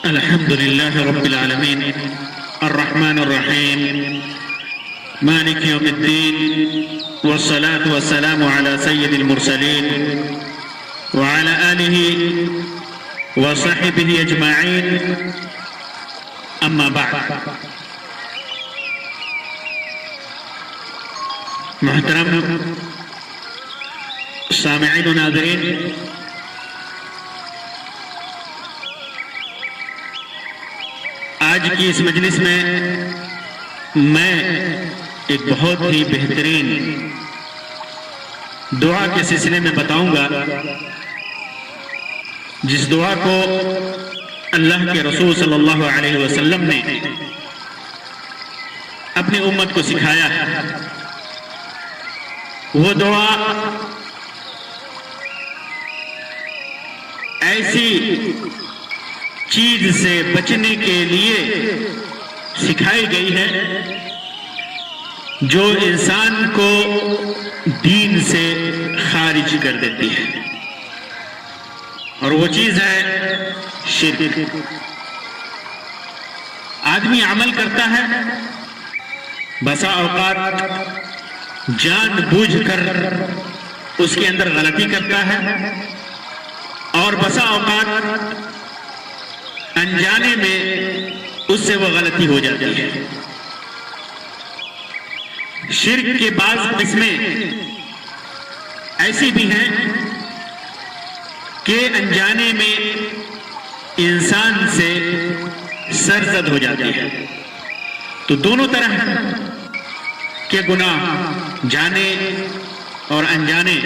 الحمد لله رب العالمين الرحمن الرحيم مالك يوم الدين والصلاة والسلام على سيد المرسلين وعلى آله وصحبه أجمعين أما بعد. محترم سامعین و ناظرین، آج کی اس مجلس میں ایک بہت ہی بہترین دعا کے سلسلے میں بتاؤں گا، جس دعا کو اللہ کے رسول صلی اللہ علیہ وسلم نے اپنی امت کو سکھایا ہے. وہ دعا ایسی چیز سے بچنے کے لیے سکھائی گئی ہے جو انسان کو دین سے خارج کر دیتی ہے، اور وہ چیز ہے شرک. آدمی عمل کرتا ہے، بسا اوقات جان بوجھ کر اس کے اندر غلطی کرتا ہے، اور بسا اوقات انجانے میں اس سے وہ غلطی ہو جاتی ہے. شرک کے بعض قسمیں ایسی بھی ہیں کہ انجانے میں انسان سے سرزد ہو جاتی ہے. تو دونوں طرح کے گناہ، جانے اور انجانے،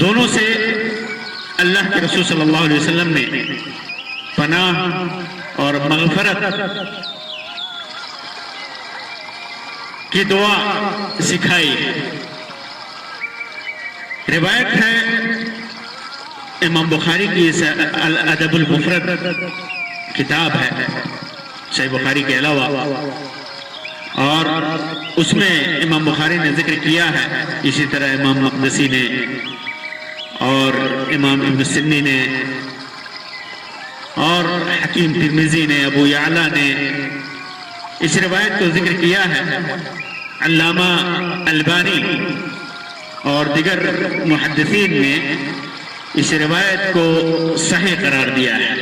دونوں سے اللہ کے رسول صلی اللہ علیہ وسلم نے پناہ اور مغفرت کی دعا سکھائی ہے. روایت ہے امام بخاری کی الادب المفرد کتاب ہے صحیح بخاری کے علاوہ، اور اس میں امام بخاری نے ذکر کیا ہے، اسی طرح امام مقدسی نے اور امام ابن سنی نے اور حکیم ترمذی نے، ابو یعلا نے اس روایت کو ذکر کیا ہے. علامہ البانی اور دیگر محدثین نے اس روایت کو صحیح قرار دیا ہے،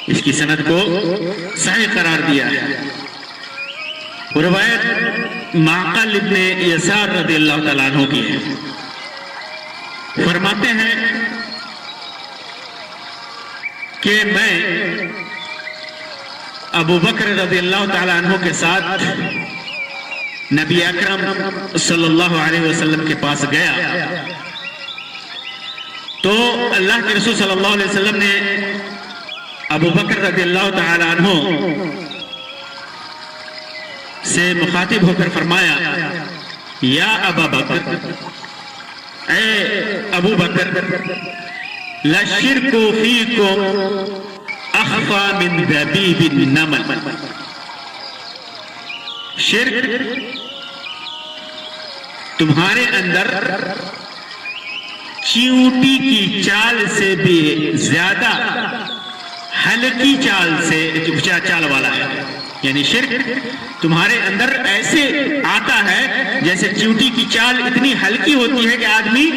اس کی سند کو صحیح قرار دیا ہے. وہ روایت معقل ابن یسار رضی اللہ تعالیٰ عنہ کی ہے. فرماتے ہیں کہ میں ابو بکر رضی اللہ تعالیٰ عنہ کے ساتھ نبی اکرم صلی اللہ علیہ وسلم کے پاس گیا، تو اللہ کے رسول صلی اللہ علیہ وسلم نے ابو بکر رضی اللہ تعالیٰ عنہ سے مخاطب ہو کر فرمایا، یا ابا بکر، اے ابو بکر، لَشِرْكُ فِيكُمْ أَخْفَى مِنْ دَبِيبِ النَّمْلِ. شرک تمہارے اندر چیونٹی کی چال سے بھی زیادہ ہلکی چال والا ہے. یعنی شرک تمہارے اندر ایسے آتا ہے جیسے چیونٹی کی چال اتنی ہلکی ہوتی ہے کہ آدمی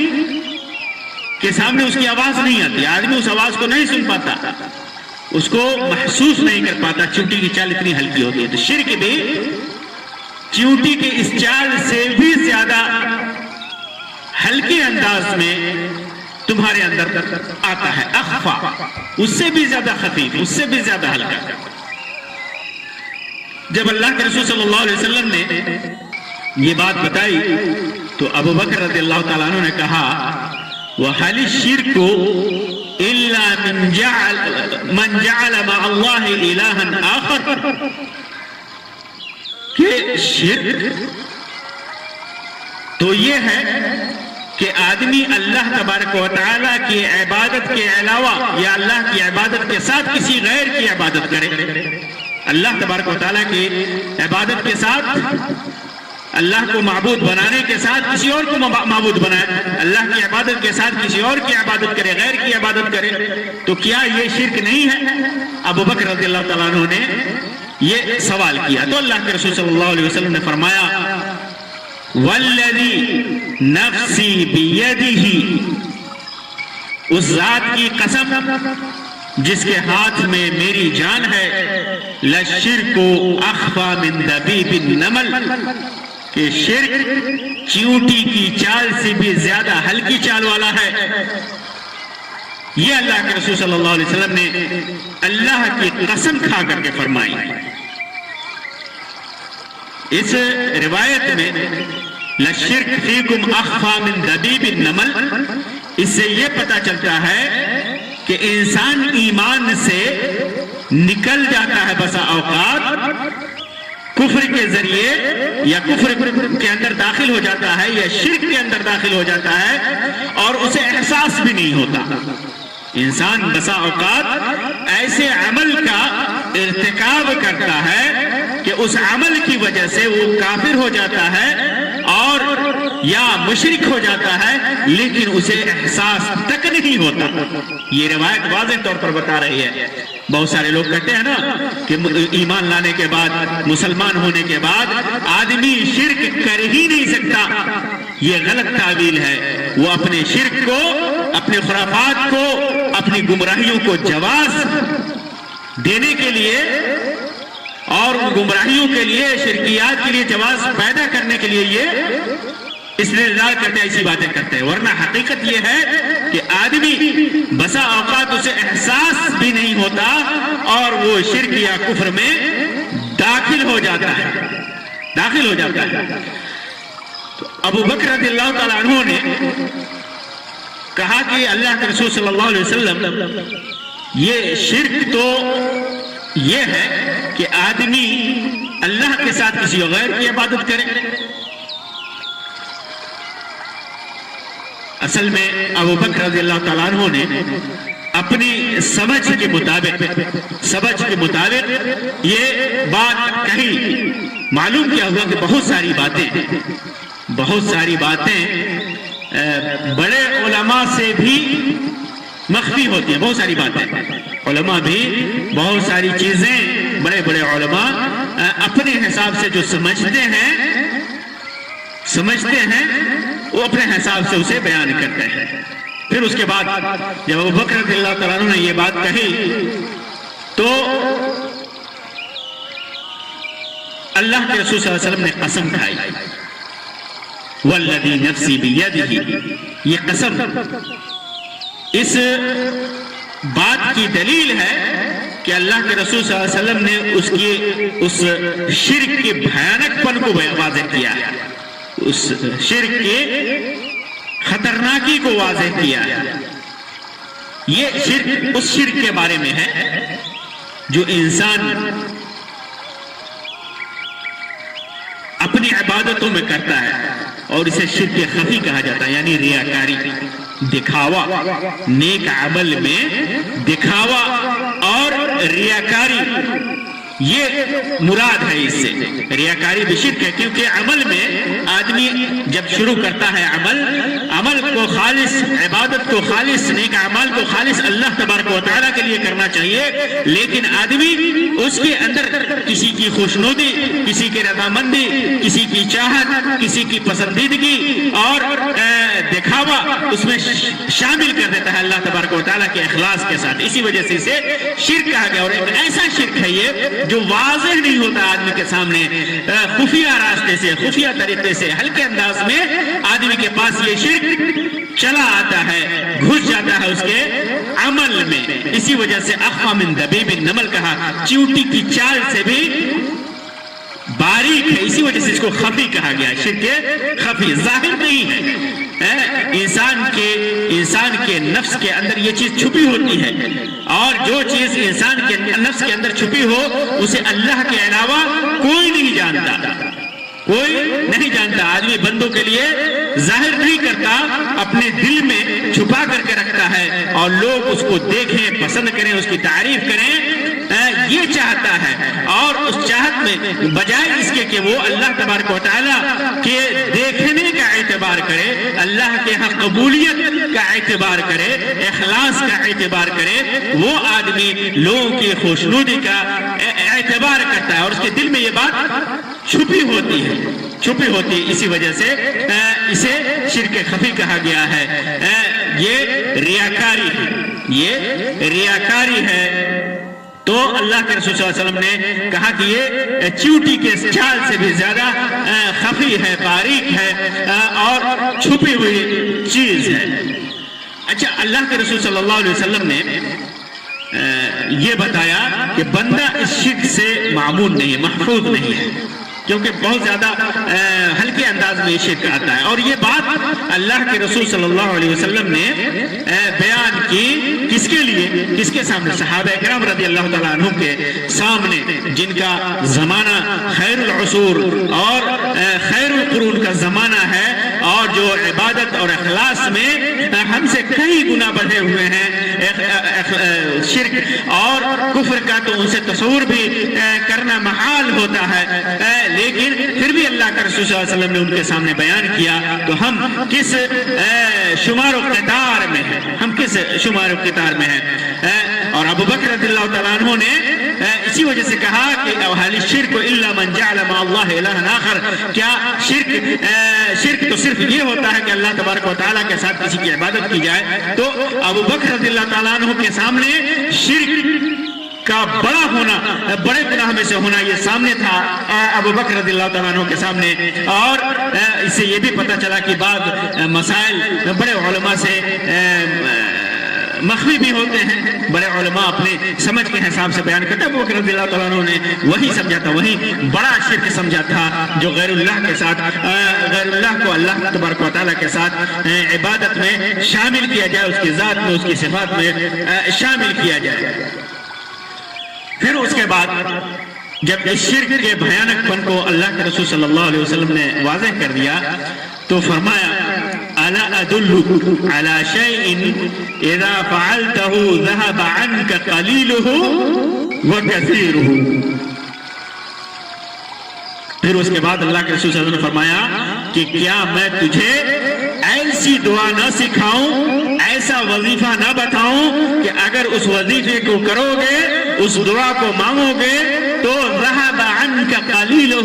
کے سامنے اس کی آواز نہیں آتی، آدمی اس آواز کو نہیں سن پاتا، اس کو محسوس نہیں کر پاتا، چیونٹی کی چال اتنی ہلکی ہوتی ہے. تو شرک بھی چیونٹی کے اس چال سے بھی زیادہ ہلکے انداز میں تمہارے اندر آتا ہے. اخفا، اس سے بھی زیادہ خفیف، اس سے بھی زیادہ ہلکا. جب اللہ کے رسول صلی اللہ علیہ وسلم نے یہ بات بتائی تو ابو بکر رضی اللہ تعالیٰ عنہ نے کہا، وَحَلِ الشِّرْكُ إِلَّا مَنْ جَعَلَ مَعَ اللَّهِ إِلَٰهًا آخَرَ. کہ شرک تو یہ ہے کہ آدمی اللہ تبارک و تعالیٰ کی عبادت کے علاوہ یا اللہ کی عبادت کے ساتھ کسی غیر کی عبادت کرے. اللہ تبارک و تعالیٰ کی عبادت کے ساتھ اللہ کو معبود بنانے کے ساتھ کسی اور کو معبود بنائے، اللہ کی عبادت کے ساتھ کسی اور کی عبادت کرے، غیر کی عبادت کرے، تو کیا یہ شرک نہیں ہے؟ ابو بکر رضی اللہ تعالیٰ عنہ نے یہ سوال کیا تو اللہ کے رسول صلی اللہ علیہ وسلم نے فرمایا والذی نفسی بیدہ، اس ذات کی قسم جس کے ہاتھ میں میری جان ہے، لشرک اخفی من دبیب النمل، کہ شرک چیونٹی کی چال سے بھی زیادہ ہلکی چال والا ہے۔ یہ اللہ کے رسول صلی اللہ علیہ وسلم نے اللہ کی قسم کھا کر کے فرمائی۔ اس روایت میں لشرک فیکم اخفی من دبیب النمل، اس سے یہ پتہ چلتا ہے کہ انسان ایمان سے نکل جاتا ہے بسا اوقات کفر کے ذریعے، یا کفر کے اندر داخل ہو جاتا ہے یا شرک کے اندر داخل ہو جاتا ہے اور اسے احساس بھی نہیں ہوتا۔ انسان بسا اوقات ایسے عمل کا ارتکاب کرتا ہے کہ اس عمل کی وجہ سے وہ کافر ہو جاتا ہے اور یا مشرک ہو جاتا ہے، لیکن اسے احساس تک نہیں ہوتا۔ یہ روایت واضح طور پر بتا رہی ہے۔ بہت سارے لوگ کہتے ہیں نا کہ ایمان لانے کے بعد، مسلمان ہونے کے بعد آدمی شرک کر ہی نہیں سکتا۔ یہ غلط تعویل ہے۔ وہ اپنے شرک کو، اپنے خرافات کو، اپنی گمراہیوں کو جواز دینے کے لیے اور ان گمراہیوں کے لیے، شرکیات کے لیے جواز پیدا کرنے کے لیے یہ استدلال کرتے ہیں، ایسی باتیں کرتے ہیں، ورنہ حقیقت یہ ہے کہ آدمی بسا اوقات اسے احساس بھی نہیں ہوتا اور وہ شرک یا کفر میں داخل ہو جاتا ہے۔ تو ابو بکر رضی اللہ تعالیٰ عنہ نے کہا کہ اللہ کے رسول صلی اللہ علیہ وسلم، یہ شرک تو یہ ہے کہ آدمی اللہ کے ساتھ کسی غیر کی عبادت کرے۔ اصل میں ابو بکر رضی اللہ تعالیٰ عنہ نے اپنی سمجھ کے مطابق یہ بات کہی۔ معلوم کیا ہوا کہ بہت ساری باتیں بڑے علماء سے بھی مخفی ہوتی ہیں۔ بہت ساری باتیں علماء بھی، بہت ساری چیزیں بڑے بڑے علماء اپنے حساب سے جو سمجھتے ہیں وہ اپنے حساب سے اسے بیان کرتے ہیں۔ پھر اس کے بعد جب ابو بکر رضی اللہ تعالیٰ عنہ نے یہ بات کہی تو اللہ کے رسول صلی اللہ علیہ وسلم نے قسم کھائی، والذی نفسی بیدہ، یہ قسم اس بات کی دلیل ہے کہ اللہ کے رسول صلی اللہ علیہ وسلم نے اس شرک کے بھیانک پن کو واضح کیا ہے، اس شرک کے خطرناکی کو واضح کیا ہے۔ یہ شرک اس شرک کے بارے میں ہے جو انسان اپنی عبادتوں میں کرتا ہے اور اسے شرک خفی کہا جاتا ہے، یعنی ریاکاری، دکھاوا، نیک عمل میں دکھاوا اور ریاکاری، یہ مراد ہے۔ اس سے ریاکاری بھی شرک ہے، کیونکہ عمل میں آدمی جب شروع کرتا ہے عمل کو خالص، عبادت کو خالص، نیک اعمال کو خالص اللہ تبارک و تعالیٰ کے لیے کرنا چاہیے، لیکن آدمی اس کے اندر کسی کی خوشنودی، کسی کی رضامندی، کسی کی چاہت، کسی کی پسندیدگی اور دکھاوا اس میں شامل کر دیتا ہے اللہ تبارک و تعالیٰ کے اخلاص کے ساتھ۔ اسی وجہ سے اسے شرک کہا گیا، اور ایک ایسا شرک ہے یہ جو واضح نہیں ہوتا آدمی کے سامنے، خفیہ راستے سے، خفیہ طریقے سے، ہلکے انداز میں آدمی کے پاس یہ شرک چلا آتا ہے، گھس جاتا ہے اس کے عمل میں۔ اسی وجہ سے اخفی من دبیب النمل کہا، چیونٹی کی چال سے بھی باریک ہے، اسی وجہ سے اس کو خفی کہا گیا۔ شرک خفی ظاہر نہیں ہے، انسان کے نفس کے اندر یہ چیز چھپی ہوتی ہے، اور جو چیز انسان کے نفس کے اندر چھپی ہو اسے اللہ کے علاوہ کوئی نہیں جانتا۔ آدمی بندوں کے لیے ظاہر نہیں کرتا، اپنے دل میں چھپا کر کے رکھتا ہے، اور لوگ اس کو دیکھیں، پسند کریں، اس کی تعریف کریں، یہ چاہتا ہے، اور اس چاہت میں بجائے اس کے کہ وہ اللہ تبارک و تعالیٰ کے دیکھنے کا اعتبار کرے، اللہ کے ہاں قبولیت کا اعتبار کرے، اخلاص کا اعتبار کرے، وہ آدمی لوگوں کی خوشنودی کا اعتبار کرتا ہے، اور اس کے دل میں یہ بات چھپی ہوتی ہے، اسی وجہ سے اسے شرک خفی کہا گیا ہے۔ یہ ریاکاری ہے۔ تو اللہ کے رسول صلی اللہ علیہ وسلم نے کہا کہ یہ چیوٹی کے چال سے بھی زیادہ خفی ہے، باریک ہے، اور چھپی ہوئی چیز ہے۔ اچھا، اللہ کے رسول صلی اللہ علیہ وسلم نے یہ بتایا کہ بندہ اس شرک سے معمون نہیں ہے، محفوظ نہیں ہے، کیونکہ بہت زیادہ ہلکے انداز میں یہ شرک آتا ہے، اور یہ بات اللہ کے رسول صلی اللہ علیہ وسلم نے بیان کی کس کے لیے؟ کس کے سامنے؟ صحابہ اکرام رضی اللہ تعالیٰ عنہ کے سامنے، جن کا زمانہ خیر العصور اور خیر القرون کا زمانہ ہے، اور جو عبادت اور اخلاص میں ہم سے کئی گنا بڑھے ہوئے ہیں۔ شرک اور کفر کا تو ان سے تصور بھی کرنا محال ہوتا ہے، لیکن پھر بھی اللہ کا رسول صلی اللہ علیہ وسلم نے ان کے سامنے بیان کیا، تو ہم کس شمار و قطار میں ہیں، ہم کس شمار و قطار میں ہیں۔ اور ابو بکر رضی اللہ تعالیٰ عنہ نے اسی وجہ سے کہا کہ اہل الشرک الا من جعل مع اللہ الہ آخر، کیا شرک تو صرف یہ ہوتا ہے کہ اللہ تبارک و تعالیٰ کے ساتھ کسی کی عبادت کی جائے؟ تو ابو بکر رضی اللہ تعالیٰ عنہ کے سامنے شرک کا بڑا ہونا، بڑے گناہ میں سے ہونا یہ سامنے تھا ابو بکر رضی اللہ تعالیٰ عنہ کے سامنے، اور اس سے یہ بھی پتہ چلا کہ بعض مسائل بڑے علماء سے مخفی بھی ہوتے ہیں، بڑے علماء اپنے سمجھ کے حساب سے بیان کرتے ہیں۔ ابو بکر رضی اللہ تعالیٰ عنہ نے وہی سمجھا تھا، وہی بڑا شرک سمجھا تھا جو غیر اللہ کے ساتھ، غیر اللہ کو اللہ تبارک و تعالیٰ کے ساتھ عبادت میں شامل کیا جائے، اس کی ذات میں، اس کی صفات میں شامل کیا جائے۔ پھر اس کے بعد جب اس شرک کے بھیانک پن کو اللہ کے رسول صلی اللہ علیہ وسلم نے واضح کر دیا تو فرمایا الا ادلک علی شیء اذا فعلته ذهب عنك قلیلہ وکثیرہ۔ پھر اس کے بعد اللہ کے رسول صلی اللہ علیہ وسلم نے فرمایا کہ کیا میں تجھے ایسی دعا نہ سکھاؤں، ایسا وظیفہ نہ بتاؤں کہ اگر اس وظیفے کو کرو گے، اس دعا کو مانگو گے تو ذهب عنك قلیلہ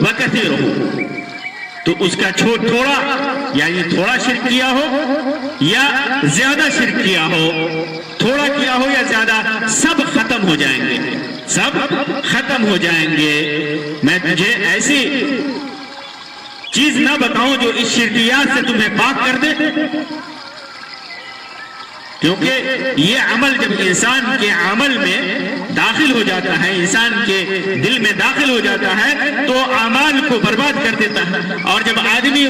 وکثیرہ، تو اس کا تھوڑا، یعنی تھوڑا شرک کیا ہو یا زیادہ شرک کیا ہو، تھوڑا کیا ہو یا زیادہ، سب ختم ہو جائیں گے، سب ختم ہو جائیں گے۔ میں تجھے ایسی چیز نہ بتاؤں جو اس شرکیات سے تمہیں پاک کر دے، کیونکہ یہ عمل جب انسان کے عمل میں داخل ہو جاتا ہے، انسان کے دل میں داخل ہو جاتا ہے تو اعمال کو برباد کر دیتا ہے، اور جب آدمی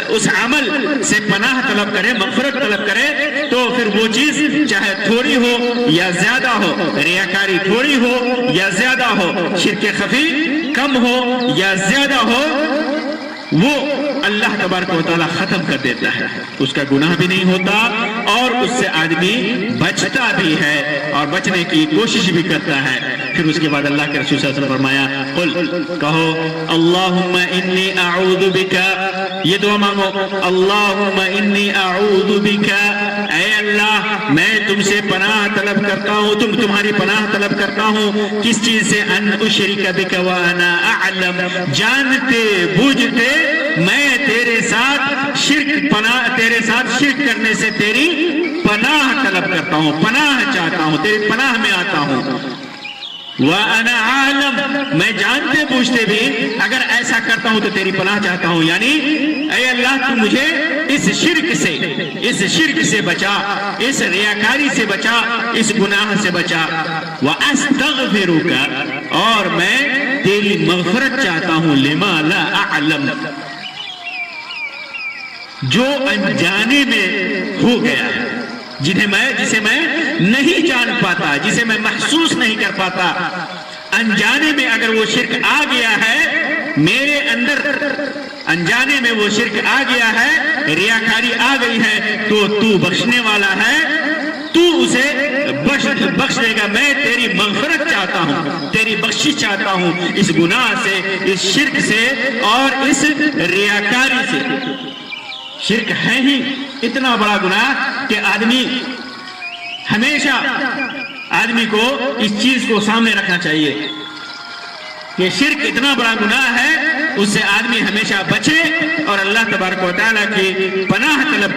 اس عمل سے پناہ طلب کرے، مغفرت طلب کرے، تو پھر وہ چیز چاہے تھوڑی ہو یا زیادہ ہو، ریاکاری تھوڑی ہو یا زیادہ ہو، شرک خفی کم ہو یا زیادہ ہو، وہ اللہ تبارک و تعالیٰ ختم کر دیتا ہے، اس کا گناہ بھی نہیں ہوتا، اور اس سے آدمی بچتا بھی ہے اور بچنے کی کوشش بھی کرتا ہے۔ پھر اس کے بعد اللہ کے رسول صلی اللہ علیہ وسلم فرمایا قل، کہو اللہم انی اعوذ بکا، یہ دعا مانگو، اللہم انی اعوذ بکا، اے اللہ میں تم سے پناہ طلب کرتا ہوں، تمہاری پناہ طلب کرتا ہوں، کس چیز سے؟ ان اشرک بک وانا اعلم، جانتے بوجھتے میں تیرے ساتھ شرک کرنے سے تیری پناہ طلب کرتا ہوں، پناہ چاہتا ہوں، تیری پناہ میں آتا ہوں۔ وَأَنَا عَالَمْ، میں جانتے پوچھتے بھی اگر ایسا کرتا ہوں تو تیری پناہ چاہتا ہوں، یعنی اے اللہ تو مجھے اس شرک سے بچا، اس ریاکاری سے بچا، اس گناہ سے بچا۔ وَأَسْتَغْفِرُكَ، اور میں تیری مغفرت چاہتا ہوں، لِمَا لَا أَعْلَمْ، جو انجانے میں ہو گیا ہے، جسے میں نہیں جان پاتا، جسے میں محسوس نہیں کر پاتا، انجانے میں اگر وہ شرک آ گیا ہے میرے اندر، انجانے میں وہ شرک آ گیا ہے، ریاکاری آ گئی ہے، تو تو بخشنے والا ہے، تو اسے بخش دے گا. میں تیری مغفرت چاہتا ہوں, تیری بخشش چاہتا ہوں اس گناہ سے, اس شرک سے اور اس ریاکاری سے. شرک ہے ہی اتنا بڑا گناہ کہ ہمیشہ آدمی کو اس چیز کو سامنے رکھنا چاہیے کہ شرک اتنا بڑا گناہ ہے, اس سے آدمی ہمیشہ بچے اور اللہ تبارک و تعالیٰ کی پناہ طلب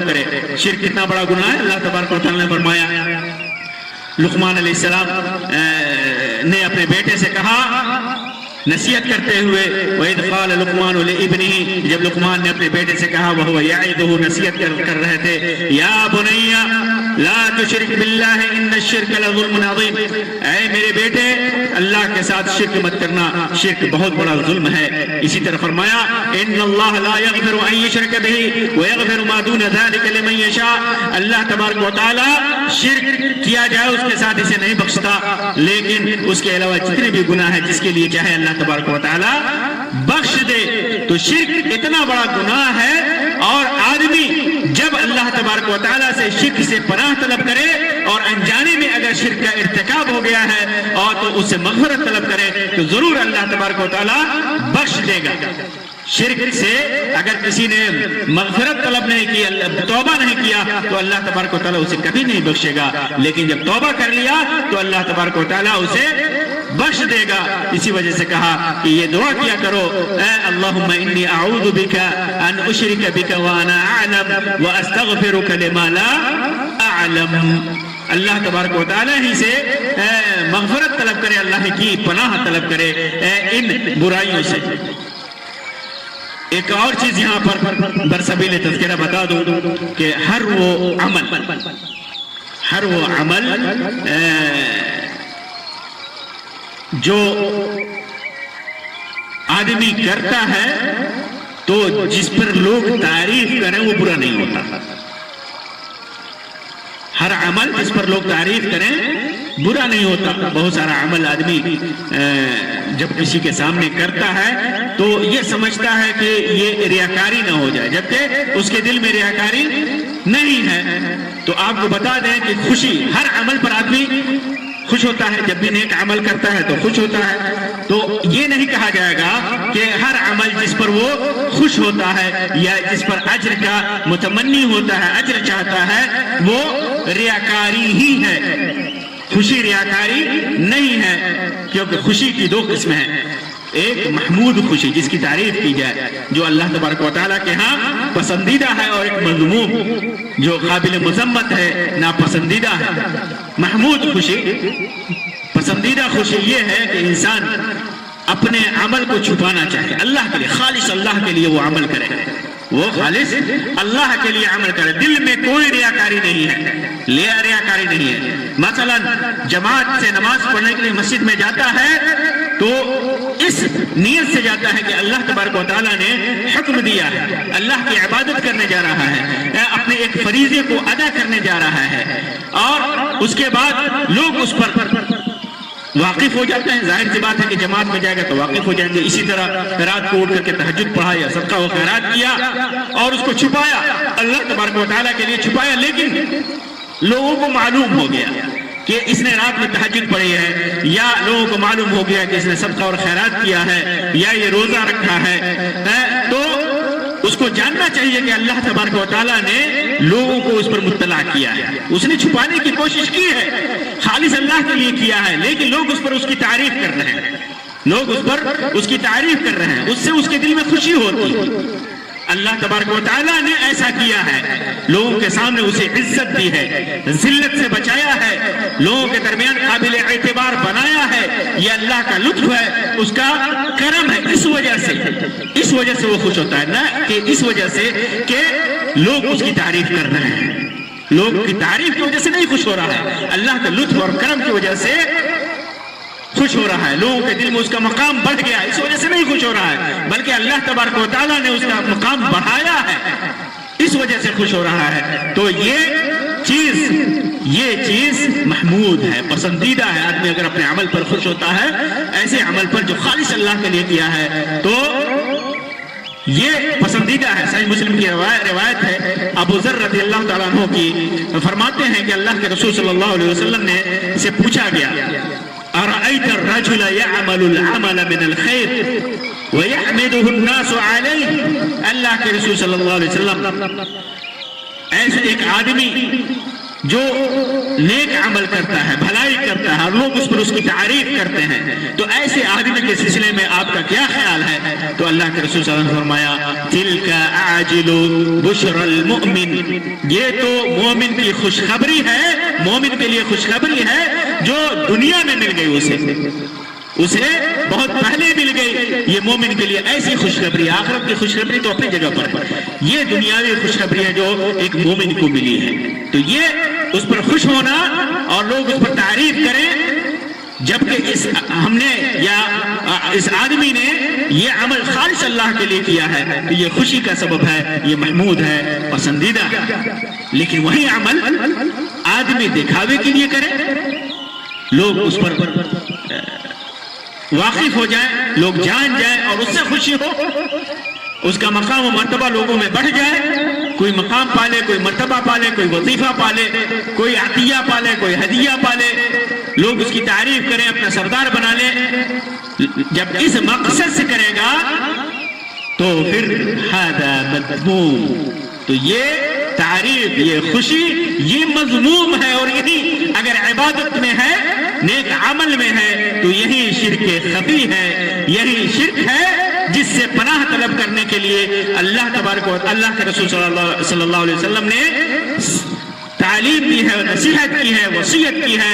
کرے. شرک اتنا بڑا گناہ ہے. اللہ تبارک و تعالیٰ نے فرمایا, لقمان علیہ السلام نے اپنے بیٹے سے کہا نصیحت کرتے ہوئے, وَإِذْ قَالَ لُقْمَانُ لِابْنِهِ, جب لقمان نے اپنے بیٹے سے کہا, وَهُوَ يَعِظُهُ, نصیحت کر رہے تھے, یا بنیا لا تشرک باللہ ان الشرک لظلم عظیم, اے میرے بیٹے اللہ کے ساتھ شرک مت کرنا, شرک بہت بڑا ظلم ہے. اسی طرح فرمایا, ان اللہ لا یغفر ان یشرک به ویغفر ما دون ذلک لمن یشاء, اللہ تبارک و تعالی شرک کیا جائے اس کے ساتھ اسے نہیں بخشتا, لیکن اس کے علاوہ جتنے بھی گناہ ہیں جس کے لیے چاہے اللہ تبارک و تعالی بخش دے. تو شرک اتنا بڑا گناہ ہے, اور آدمی جب اللہ تبارک و تعالی سے شرک سے پناہ طلب کرے اور انجانے میں اگر شرک کا ارتکاب ہو گیا ہے اور تو اس سے مغفرت طلب کرے تو ضرور اللہ تبارک و تعالی بخش دے گا. شرک سے اگر کسی نے مغفرت طلب نہیں کی, توبہ نہیں کیا, تو اللہ تبارک و تعالی اسے کبھی نہیں بخشے گا, لیکن جب توبہ کر لیا تو اللہ تبارک و تعالی اسے بخش دے گا. اسی وجہ سے کہا کہ یہ دعا کیا کرو, اے اللہم انی اعوذ بک ان اشرک بک وانا اعلم واستغفرک لما لا اعلم. اللہ تبارک و تعالی ہی سے مغفرت طلب کرے, اللہ کی پناہ طلب کرے ان برائیوں سے. ایک اور چیز یہاں پر برسبیل تذکرہ بتا دوں کہ ہر وہ عمل جو آدمی کرتا ہے تو جس پر لوگ تعریف کریں وہ برا نہیں ہوتا. ہر عمل جس پر لوگ تعریف کریں برا نہیں ہوتا. بہت سارا عمل آدمی جب کسی کے سامنے کرتا ہے تو یہ سمجھتا ہے کہ یہ ریاکاری نہ ہو جائے, جبکہ اس کے دل میں ریاکاری نہیں ہے. تو آپ کو بتا دیں کہ خوشی ہر عمل پر آدمی خوش ہوتا ہے, جب بھی نیک عمل کرتا ہے تو خوش ہوتا ہے. تو یہ نہیں کہا جائے گا کہ ہر عمل جس پر وہ خوش ہوتا ہے یا جس پر اجر کا متمنی ہوتا ہے, اجر چاہتا ہے, وہ ریاکاری ہی ہے. خوشی ریاکاری نہیں ہے, کیونکہ خوشی کی دو قسمیں ہیں. ایک محمود خوشی جس کی تعریف کی جائے, جو اللہ تبارک و تعالیٰ کے ہاں پسندیدہ ہے, اور ایک مذموم جو قابل مذمت ہے, ناپسندیدہ ہے. محمود خوشی, پسندیدہ خوشی یہ ہے کہ انسان اپنے عمل کو چھپانا چاہے, اللہ کے لیے, خالص اللہ کے لیے وہ عمل کرے, وہ خالص اللہ کے لیے عمل کرے, دل میں کوئی ریاکاری نہیں ہے, ریاکاری نہیں ہے. مثلا جماعت سے نماز پڑھنے کے لیے مسجد میں جاتا ہے تو اس نیت سے جاتا ہے کہ اللہ تبارک و تعالیٰ نے حکم دیا ہے, اللہ کی عبادت کرنے جا رہا ہے, اپنے ایک فریضے کو ادا کرنے جا رہا ہے, اور اس کے بعد لوگ اس پر واقف ہو جاتے ہیں. ظاہر سی بات ہے کہ جماعت میں جائے گا تو واقف ہو جائیں گے. اسی طرح رات کو اٹھ کر کے تہجد پڑھا یا صدقہ و خیرات کیا اور اس کو چھپایا, اللہ تبارک و تعالیٰ کے لیے چھپایا, لیکن لوگوں کو معلوم ہو گیا کہ اس نے رات میں تہجد پڑھی ہے, یا لوگوں کو معلوم ہو گیا کہ اس نے صدقہ اور خیرات کیا ہے, یا یہ روزہ رکھا ہے, تو اس کو جاننا چاہیے کہ اللہ تبارک و تعالیٰ نے لوگوں کو اس پر مطلع کیا ہے. اس نے چھپانے کی کوشش کی ہے, خالص اللہ کے لیے کیا ہے, لیکن لوگ اس پر اس کی تعریف کر رہے ہیں, لوگ اس پر اس کی تعریف کر رہے ہیں, اس سے اس کے دل میں خوشی ہوتی ہے. اللہ تبارک و تعالیٰ نے ایسا کیا ہے, لوگوں کے سامنے اسے عزت دی ہے, ذلت سے بچایا ہے, لوگوں کے درمیان قابل اعتبار بنایا ہے. یہ اللہ کا لطف ہے, اس کا کرم ہے. اس وجہ سے وہ خوش ہوتا ہے, نہ کہ اس وجہ سے کہ لوگ اس کی تعریف کر رہے ہیں. لوگ کی تعریف کی وجہ سے نہیں خوش ہو رہا ہے, اللہ کے لطف اور کرم کی وجہ سے خوش ہو رہا ہے. لوگوں کے دل میں اس کا مقام بڑھ گیا, اس وجہ سے نہیں خوش ہو رہا ہے, بلکہ اللہ تبارک و تعالیٰ نے اس کا مقام بڑھایا ہے, اس وجہ سے خوش ہو رہا ہے. تو یہ چیز محمود ہے, پسندیدہ ہے. آدمی اگر اپنے عمل پر خوش ہوتا ہے, ایسے عمل پر جو خالص اللہ کے لیے کیا ہے, تو یہ پسندیدہ ہے. صحیح مسلم کی روایت ہے, ابو ذر رضی اللہ تعالیٰ عنہ کی فرماتے ہیں کہ اللہ کے رسول صلی اللہ علیہ وسلم نے سے پوچھا گیا ارأيت الرجل يعمل العمل من الخير ويحمده الناس عليه، اللہ کے رسول صلی اللہ علیہ وسلم ایسے ایک آدمی جو نیک عمل کرتا ہے، بھلائی کرتا ہے اور لوگ اس پر اس کی تعریف کرتے ہیں، تو ایسے آدمی کے سلسلے میں آپ کا کیا خیال ہے؟ تو اللہ کے رسول صلی اللہ علیہ وسلم نے فرمایا تلک عاجل بشر المؤمن، یہ تو مومن کی خوشخبری ہے، مومن کے لیے خوشخبری ہے جو دنیا میں مل گئی، اسے بہت پہلے مل گئی، یہ مومن کے لیے ایسی خوشخبری، آخرت کی خوشخبری تو اپنی جگہ پر ہے، یہ دنیاوی خوشخبری ہے جو ایک مومن کو ملی ہے، تو یہ اس پر خوش ہونا اور لوگ اس پر تعریف کریں، جبکہ ہم نے یا اس آدمی نے یہ عمل خالص اللہ کے لیے کیا ہے تو یہ خوشی کا سبب ہے، یہ محمود ہے، پسندیدہ ہے۔ لیکن وہی عمل آدمی دکھاوے کے لیے کرے، لوگ اس پر واقف ہو جائیں، لوگ جان جائیں اور اس سے خوشی ہو، اس کا مقام و مرتبہ لوگوں میں بڑھ جائے، کوئی مقام پالے، کوئی مرتبہ پالے، کوئی وظیفہ پالے، کوئی عطیہ پالے، کوئی ہدیہ پالے، لوگ اس کی تعریف کریں، اپنا سردار بنا لیں، جب اس مقصد سے کرے گا تو پھر ھذا مذموم، تو یہ تعریف، یہ خوشی، یہ مذموم ہے، اور یہی اگر عبادت میں ہے، نیک عمل میں ہے، تو یہی شرک خفی ہے، یہی شرک ہے جس سے پناہ طلب کرنے کے لیے اللہ تبارک و تعالی، اللہ کے رسول صلی اللہ علیہ وسلم نے تعلیم دی ہے، نصیحت کی ہے، وصیت کی ہے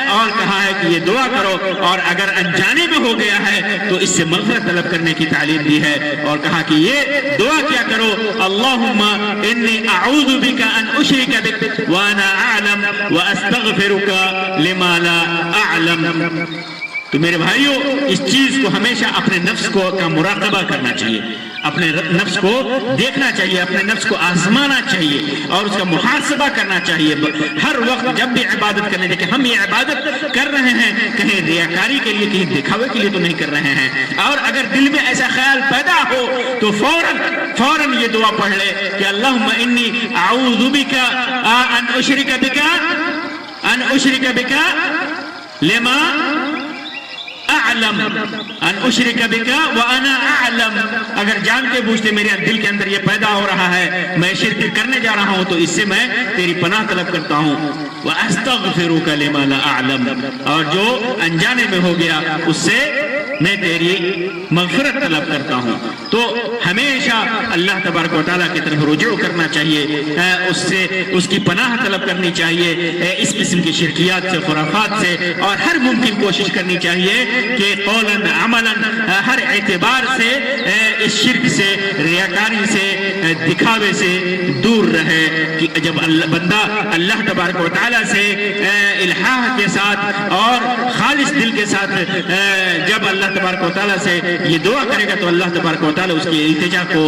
اور کہا ہے کہ یہ دعا کرو، اور اگر انجانے میں ہو گیا ہے تو اس سے مغفرت طلب کرنے کی تعلیم دی ہے، اور کہا کہ یہ دعا کیا کرو، اللہم انی اعوذ بک ان اشرک بک وانا اعلم واستغفرک لما لا اعلم۔ تو میرے بھائیوں، اس چیز کو ہمیشہ اپنے نفس کو کا مراقبہ کرنا چاہیے، اپنے نفس کو دیکھنا چاہیے، اپنے نفس کو آزمانا چاہیے اور اس کا محاسبہ کرنا چاہیے ہر وقت جب بھی عبادت کرنے کہ ہم یہ عبادت کر رہے ہیں کہیں ریاکاری کے لیے، کہیں دکھاوے کے لیے تو نہیں کر رہے ہیں، اور اگر دل میں ایسا خیال پیدا ہو تو فوراً یہ دعا پڑھ لے کہ اللہم انی اعوذ بک ان اشرک بک لما اعلم، ان اشرک بک وانا اعلم، اگر جانتے بوجھتے میرے دل کے اندر یہ پیدا ہو رہا ہے میں شرک کرنے جا رہا ہوں تو اس سے میں تیری پناہ طلب کرتا ہوں، واستغفرک لما لا اعلم، اور جو انجانے میں ہو گیا اس سے میں تیری مغفرت طلب کرتا ہوں۔ تو ہمیشہ اللہ تبارک و تعالیٰ کی طرف رجوع کرنا چاہیے، اس سے اس کی پناہ طلب کرنی چاہیے، اس قسم کی شرکیات سے، خرافات سے، اور ہر ممکن کوشش کرنی چاہیے کہ قولاً عملاً ہر اعتبار سے اس شرک سے، ریاکاری سے، دکھاوے سے دور رہے، کہ جب بندہ اللہ تبارک و تعالیٰ سے الحاح کے ساتھ اور خالص دل کے ساتھ جب اللہ تبارک و تعالیٰ سے یہ دعا کرے گا تو اللہ تبارک و تعالیٰ اس کی التجا کو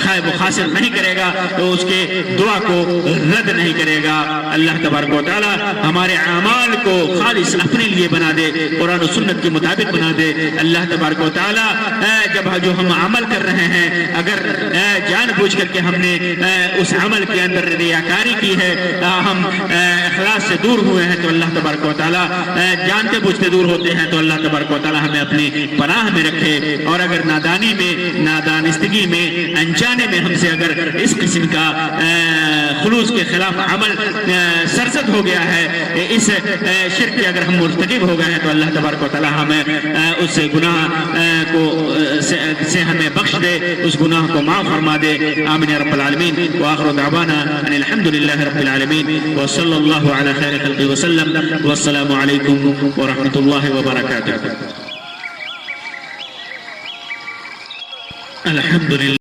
خائب و خاسر نہیں کرے گا، تو اس کے دعا کو رد نہیں کرے گا۔ اللہ تبارک و تعالیٰ ہمارے اعمال کو خالص اپنے لیے بنا دے، قرآن و سنت کے مطابق بنا دے۔ اللہ تبارک و تعالیٰ جب جو ہم عمل کر رہے ہیں اگر جان بوجھ کر کے ہم نے اس عمل کے اندر ریاکاری کی ہے، ہم اخلاص سے دور ہوئے ہیں، تو اللہ تبارک و تعالیٰ جانتے بوجھتے دور ہوتے ہیں، تو اللہ تبارک و تعالیٰ ہمیں اپنی پناہ میں رکھے، اور اگر نادانی میں، نادانستگی میں، انجانے میں ہم سے اگر اس قسم کا خلوص کے خلاف عمل سرزد ہو گیا ہے، اس شرک کے اگر ہم مرتکب ہو گئے ہیں، تو اللہ تبارک و تعالیٰ ہمیں اس گناہ کو سے ہمیں بخش دے، اس گناہ کو معاف فرما دے۔ آمین یا رب العالمین، وآخر دعوانا ان الحمدللہ رب العالمین، وصلی اللہ علی خیر خلق وسلم، والسلام علیکم ورحمۃ اللہ وبرکاتہ۔ الحمدللہ۔